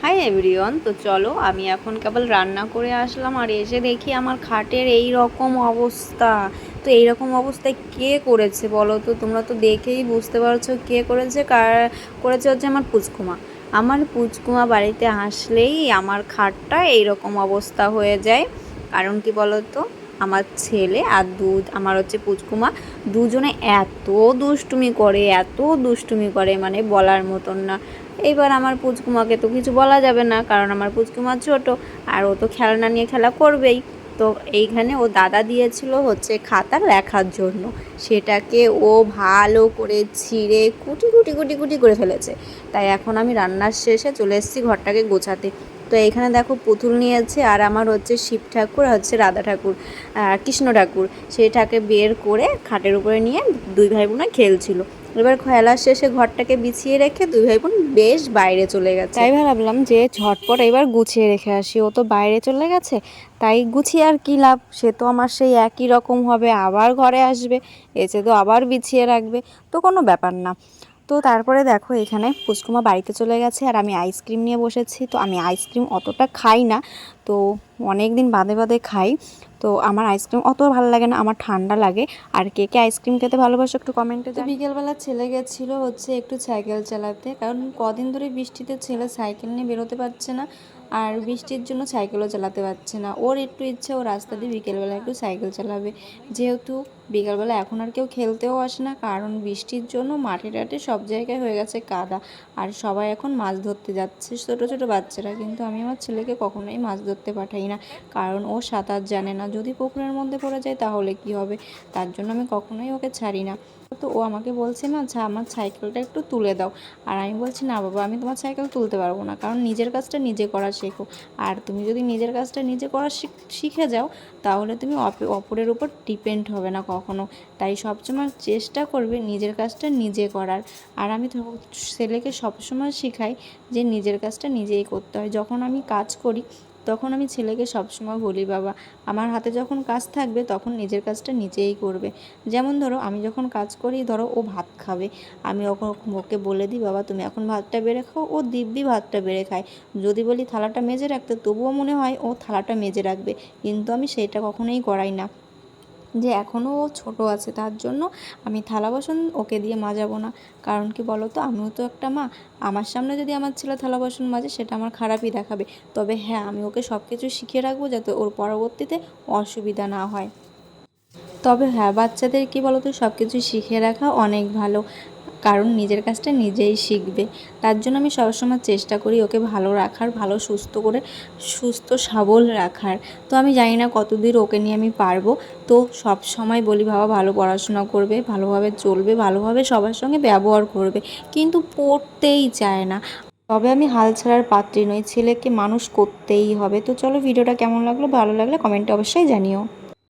Hi everyone, তো চলো আমি এখন কেবল রান্না করে আসলাম আর এসে দেখি আমার খাটের এই রকম অবস্থা। তো এই রকম অবস্থায় কে করেছে বলো তো? তোমরা তো দেখেই বুঝতে পারছো কে করেছে। করেছে হচ্ছে আমার পুচকুমা। আমার পুচকুমা বাড়িতে আসলেই আমার খাটটা এই রকম অবস্থা হয়ে যায়। কারণ কি বলো তো, আমার ছেলে আর আমার হচ্ছে পুচকুমা, দুজনে এত দুষ্টুমি করে মানে বলার মতন না। এইবার আমার পুচকুমাকে তো কিছু বলা যাবে না, কারণ আমার পুচকুমা ছোট আর ও তো খেলনা নিয়ে খেলা করবেই। তো এইখানে ও দাদা দিয়েছিল হচ্ছে খাতা লেখার জন্য, সেটাকে ও ভালো করে ছিঁড়ে কুটি কুটি কুটি কুটি করে ফেলেছে। তাই এখন আমি রান্নার শেষে চলে এসেছি ঘরটাকে গোছাতে। তো এইখানে দেখো পুতুল নিয়েছে, আর আমার হচ্ছে শিব ঠাকুর আর হচ্ছে রাধা ঠাকুর, কৃষ্ণ ঠাকুর, সেটাকে বের করে খাটের উপরে নিয়ে দুই ভাই বোনে খেলছিল। এবার খেলার শেষে ঘরটাকে বিছিয়ে রেখে দুই ভাই বোন বেশ বাইরে চলে গেছে। তাই ভাবলাম যে ঝটপট এবার গুছিয়ে রেখে আসি, ও তো বাইরে চলে গেছে, তাই গুছিয়ে আর কি লাভ, সে তো আমার সেই একই রকম হবে, আবার ঘরে আসবে, এসে তো আবার বিছিয়ে রাখবে, তো কোনো ব্যাপার না। তো তারপরে দেখো এখানে পুচকুমা বাড়িতে চলে গেছে আর আমি আইসক্রিম নিয়ে বসেছি। তো আমি আইসক্রিম অতটা খাই না, তো অনেক দিন বাদে বাদে খাই। তো আমার আইসক্রিম অত ভালো লাগে না, আমার ঠান্ডা লাগে। আর কে কে আইসক্রিম খেতে ভালোবাসো একটু কমেন্টে। তো বিকেলবেলা ছেলে গেছিলো হচ্ছে একটু সাইকেল চালাতে, কারণ কদিন ধরে বৃষ্টিতে ছেলে সাইকেল নিয়ে বেরোতে পারছে না, আর বৃষ্টির জন্য সাইকেলও চালাতে পারছে না। ওর একটু ইচ্ছে ও রাস্তা দিয়ে বিকেলবেলা একটু সাইকেল চালাবে, যেহেতু বিকালবেলা এখন আর কেউ খেলতেও আসে না, কারণ বৃষ্টির জন্য মাঠে টাটে সব জায়গায় হয়ে গেছে কাদা, আর সবাই এখন মাছ ধরতে যাচ্ছে ছোটো ছোটো বাচ্চারা। কিন্তু আমি আমার ছেলেকে কখনোই মাছ ধরতে পাঠাই না, কারণ ও সাঁতার জানে না, যদি পুকুরের মধ্যে পড়ে যায় তাহলে কি হবে, তার জন্য আমি কখনোই ওকে ছাড়ি না। তো ও আমাকে বলছে, মা আমার সাইকেলটা একটু তুলে দাও। আর আমি বলছি, না বাবা, আমি তোমার সাইকেল তুলতে পারবো না, কারণ নিজের কাজটা নিজে করা শেখো। আর তুমি যদি নিজের কাজটা নিজে করা শিখে যাও, তাহলে তুমি অপরের উপর ডিপেন্ড হবে না কখনো। তাই সবসময় চেষ্টা করবে নিজের কাজটা নিজে করার। আর আমি ছেলেকে সবসময় শেখাই যে নিজের কাজটা নিজেই করতে হয়। যখন আমি কাজ করি তখন আমি ছেলেকে সবসময় বলি, বাবা আমার হাতে যখন কাজ থাকবে তখন নিজের কাজটা নিজেই করবে। যেমন ধরো আমি যখন কাজ করি, ধরো ও ভাত খাবে, আমি ওকে বলে দিই, বাবা তুমি এখন ভাতটা বেড়ে খাও, ও দিব্যি ভাতটা বেড়ে খায়। যদি বলি থালাটা মেজে রাখতে, তবুও মনে হয় ও থালাটা মেজে রাখবে, কিন্তু আমি সেটা কখনোই করাই না, যে এখনও ও ছোটো আছে তার জন্য আমি থালা বাসন ওকে দিয়ে মাজাবো না। কারণ কি বলো তো, আমিও তো একটা মা, আমার সামনে যদি আমার ছেলে থালা বাসন মাজে সেটা আমার খারাপই দেখাবে। তবে হ্যাঁ, আমি ওকে সব কিছু শিখিয়ে রাখবো যাতে ওর পরবর্তীতে অসুবিধা না হয়। তবে হ্যাঁ, বাচ্চাদের কি বলো তো, সব কিছু শিখে রাখা অনেক ভালো, কারণ নিজের কাজটা নিজেই শিখবে। তার জন্য আমি সবসময় চেষ্টা করি ওকে ভালো রাখার, ভালো সুস্থ সবল রাখার। তো আমি জানি না কতদূর ওকে নিয়ে আমি পারবো। তো সব সময় বলি, বাবা ভালো পড়াশোনা করবে, ভালোভাবে চলবে, ভালোভাবে সবার সঙ্গে ব্যবহার করবে, কিন্তু পড়তেই চায় না। তবে আমি হাল ছাড়ার পাত্রী নই, ছেলেকে মানুষ করতেই হবে। তো চলো, ভিডিওটা কেমন লাগলো, ভালো লাগলে কমেন্টে অবশ্যই জানিও।